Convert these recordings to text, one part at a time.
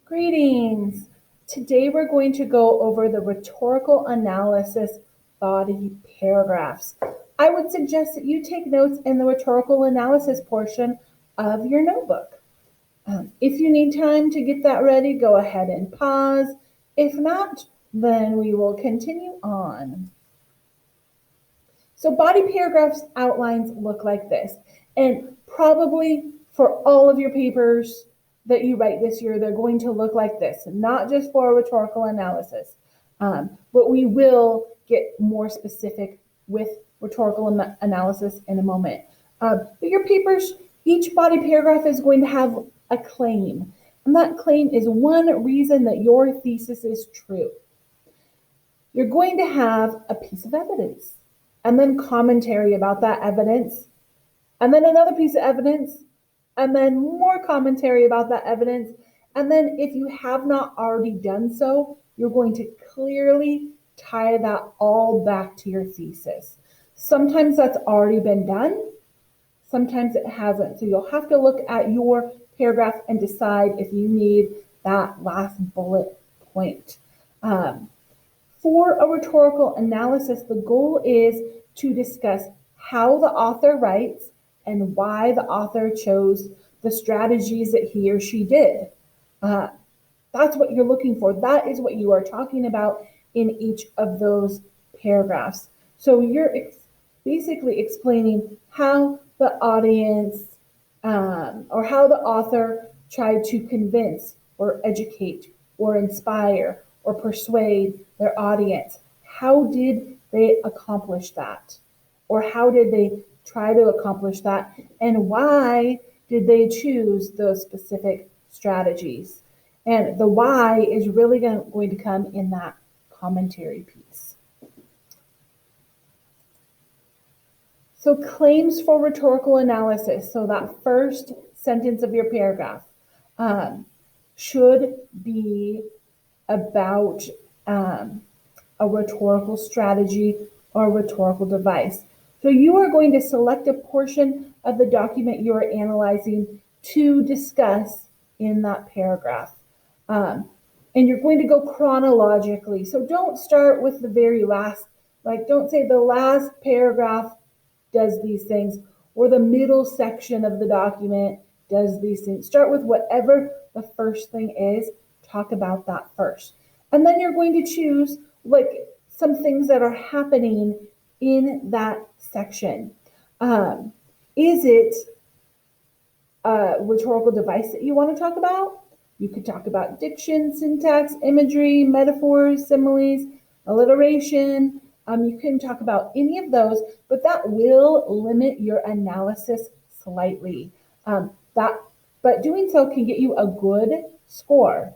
Greetings. Today we're going to go over the rhetorical analysis body paragraphs. I would suggest that you take notes in the rhetorical analysis portion of your notebook. If you need time to get that ready, go ahead and pause. If not, then we will continue on. So body paragraphs outlines look like this, and probably for all of your papers that you write this year, they're going to look like this, not just for rhetorical analysis, but we will get more specific with rhetorical analysis in a moment. But your papers, each body paragraph is going to have a claim, and that claim is one reason that your thesis is true. You're going to have a piece of evidence, and then commentary about that evidence, and then another piece of evidence, and then more commentary about that evidence. And then if you have not already done so, you're going to clearly tie that all back to your thesis. Sometimes that's already been done, sometimes it hasn't. So you'll have to look at your paragraph and decide if you need that last bullet point. For a rhetorical analysis, the goal is to discuss how the author writes and why the author chose the strategies that he or she did. That's what you're looking for. That is what you are talking about in each of those paragraphs. So you're basically explaining how the audience or how the author tried to convince or educate or inspire or persuade their audience. How did they accomplish that? Or how did they try to accomplish that? And why did they choose those specific strategies? And the why is really going to come in that commentary piece. So claims for rhetorical analysis. So that first sentence of your paragraph should be about a rhetorical strategy or a rhetorical device. So you are going to select a portion of the document you are analyzing to discuss in that paragraph. And you're going to go chronologically. So don't start with the very last, like don't say the last paragraph does these things or the middle section of the document does these things. Start with whatever the first thing is, talk about that first. And then you're going to choose like some things that are happening in that section. Is it a rhetorical device that you want to talk about? You could talk about diction, syntax, imagery, metaphors, similes, alliteration. You can talk about any of those, but that will limit your analysis slightly. But doing so can get you a good score.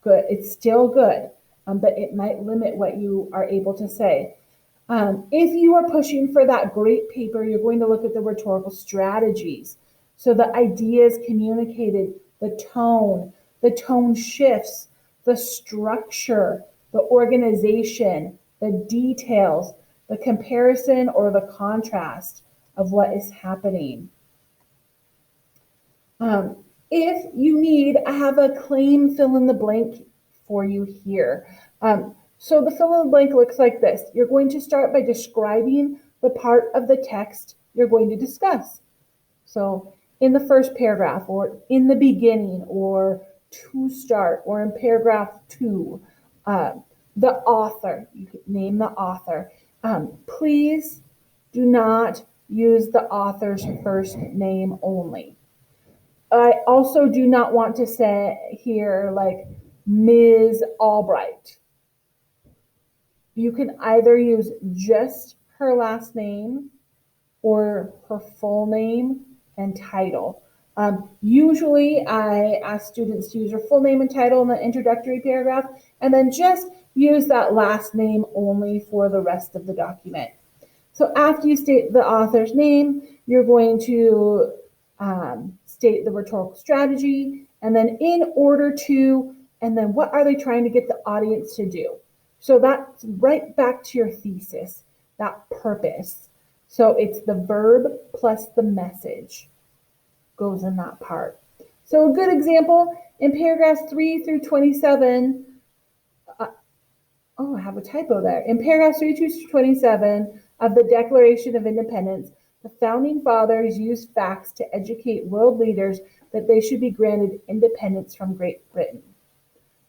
Good, it's still good, but it might limit what you are able to say. If you are pushing for that great paper, you're going to look at the rhetorical strategies. So the ideas communicated, the tone shifts, the structure, the organization, the details, the comparison or the contrast of what is happening. If you need, I have a claim fill in the blank for you here. So the fill in the blank looks like this. You're going to start by describing the part of the text you're going to discuss. So in the first paragraph or in the beginning or to start or in paragraph 2, the author, you could name the author. Please do not use the author's first name only. I also do not want to say here like Ms. Albright. You can either use just her last name or her full name and title. Usually I ask students to use their full name and title in the introductory paragraph and then just use that last name only for the rest of the document. So after you state the author's name, you're going to state the rhetorical strategy, and then in order to, and then what are they trying to get the audience to do? So that's right back to your thesis, that purpose. So it's the verb plus the message goes in that part. So a good example In paragraphs 3 through 27, I have a typo there. In paragraphs 3 to 27 of the Declaration of Independence, the founding fathers used facts to educate world leaders that they should be granted independence from Great Britain.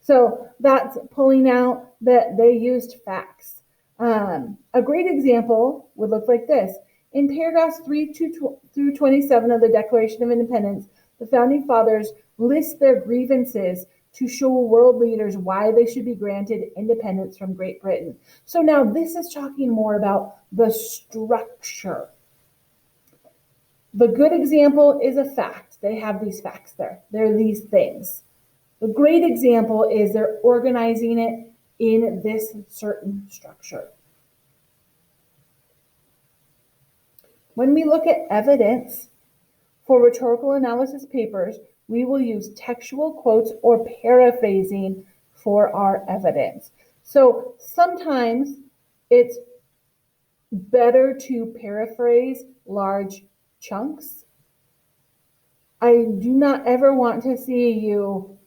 So that's pulling out that they used facts. A great example would look like this. In paragraphs 3 through 27 of the Declaration of Independence, the founding fathers list their grievances to show world leaders why they should be granted independence from Great Britain. So now this is talking more about the structure. The good example is a fact. They have these facts there. They're these things. The great example is they're organizing it in this certain structure. When we look at evidence for rhetorical analysis papers, we will use textual quotes or paraphrasing for our evidence. So sometimes it's better to paraphrase large chunks. I do not ever want to see you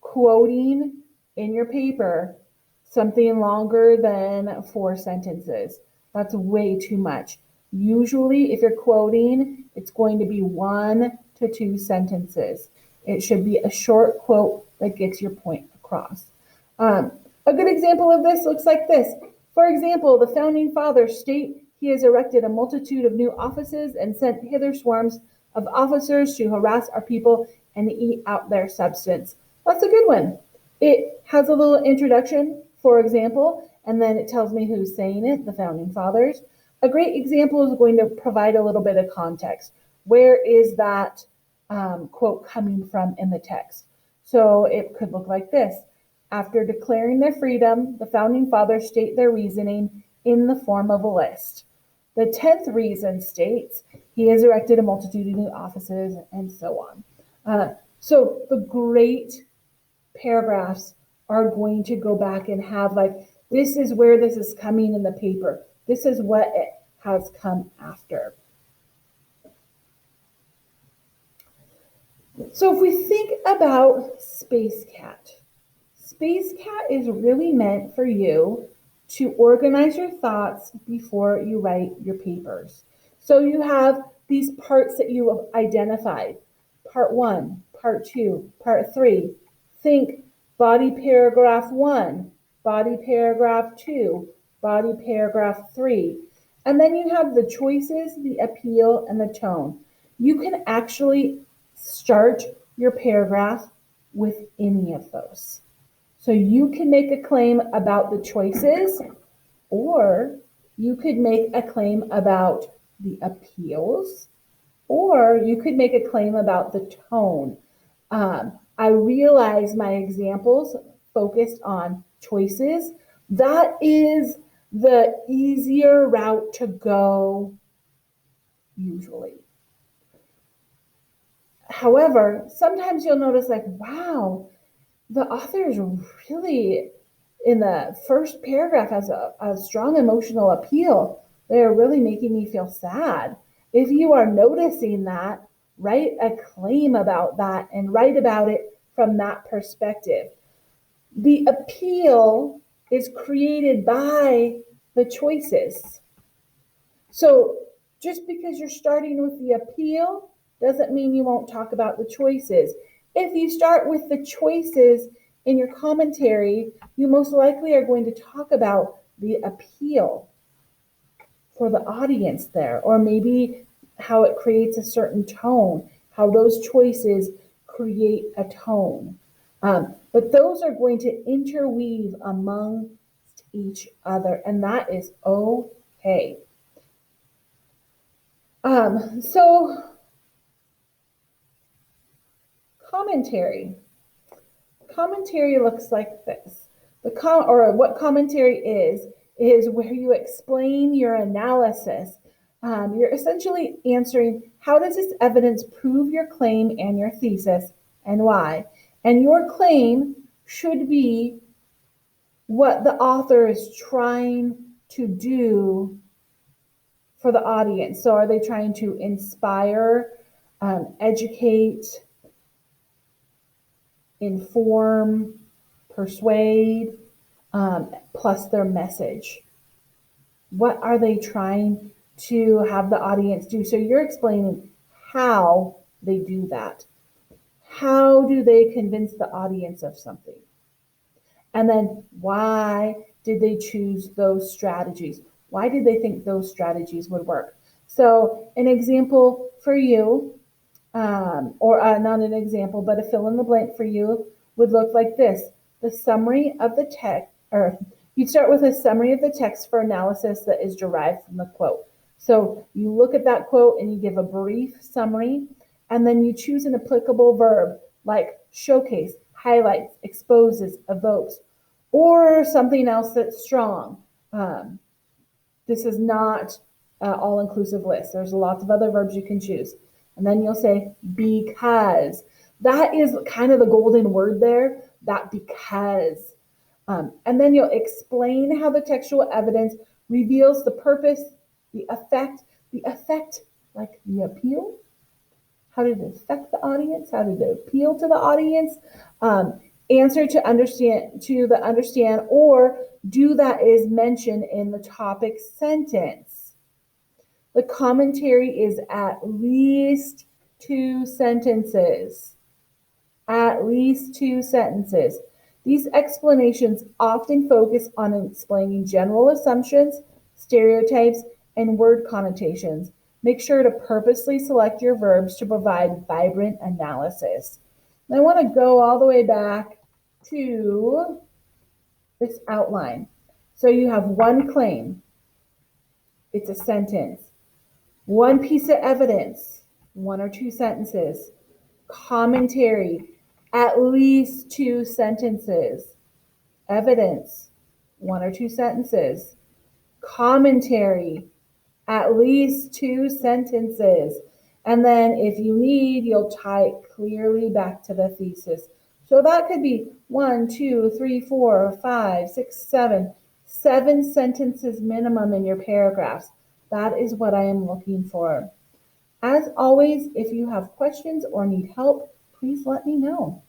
quoting in your paper something longer than 4 sentences. That's way too much. Usually, if you're quoting, it's going to be 1 to 2 sentences. It should be a short quote that gets your point across. A good example of this looks like this. For example, the founding fathers state he has erected a multitude of new offices and sent hither swarms of officers to harass our people and eat out their substance. That's a good one. It has a little introduction, for example, and then it tells me who's saying it, the founding fathers. A great example is going to provide a little bit of context. Where is that quote coming from in the text? So it could look like this. After declaring their freedom, the founding fathers state their reasoning in the form of a list. The 10th reason states he has erected a multitude of new offices and so on. So the great paragraphs are going to go back and have like, this is where this is coming in the paper. This is what it has come after. So if we think about Space Cat is really meant for you to organize your thoughts before you write your papers. So you have these parts that you have identified. Part 1, part 2, part 3. Think body paragraph 1, body paragraph 2, body paragraph 3. And then you have the choices, the appeal, and the tone. You can actually start your paragraph with any of those. So you can make a claim about the choices, or you could make a claim about the appeals, or you could make a claim about the tone. I realize my examples focused on choices. That is the easier route to go usually. However, sometimes you'll notice like, wow, the author is really, in the first paragraph, has a strong emotional appeal. They're really making me feel sad. If you are noticing that, write a claim about that and write about it from that perspective. The appeal is created by the choices. So just because you're starting with the appeal doesn't mean you won't talk about the choices. If you start with the choices in your commentary, you most likely are going to talk about the appeal for the audience there, or maybe how it creates a certain tone, how those choices create a tone. But those are going to interweave amongst each other, and that is okay. So commentary. Commentary looks like this. What commentary is where you explain your analysis. You're essentially answering, how does this evidence prove your claim and your thesis, and why? And your claim should be what the author is trying to do for the audience. So are they trying to inspire, educate, inform, persuade, plus their message. What are they trying to have the audience do? So you're explaining how they do that. How do they convince the audience of something? And then why did they choose those strategies? Why did they think those strategies would work? So an example for you, or not an example, but a fill in the blank for you would look like this. The summary of the text, or you'd start with a summary of the text for analysis that is derived from the quote. So you look at that quote and you give a brief summary, and then you choose an applicable verb like showcase, highlights, exposes, evokes, or something else that's strong. This is not an all-inclusive list. There's lots of other verbs you can choose. And then you'll say because. That is kind of the golden word there, that because. And then you'll explain how the textual evidence reveals the purpose, the effect, like the appeal. How did it affect the audience? How did it appeal to the audience? Answer to understand, or do that is mentioned in the topic sentence. The commentary is at least 2 sentences. At least 2 sentences. These explanations often focus on explaining general assumptions, stereotypes, and word connotations. Make sure to purposely select your verbs to provide vibrant analysis. And I want to go all the way back to this outline. So you have one claim. It's a sentence. One piece of evidence, 1 or 2 sentences. Commentary, at least 2 sentences. Evidence, 1 or 2 sentences. Commentary, at least 2 sentences. And then if you need, you'll tie it clearly back to the thesis. So that could be 1, 2, 3, 4, 5, 6, 7, 7 sentences minimum in your paragraphs. That is what I am looking for. As always, if you have questions or need help, please let me know.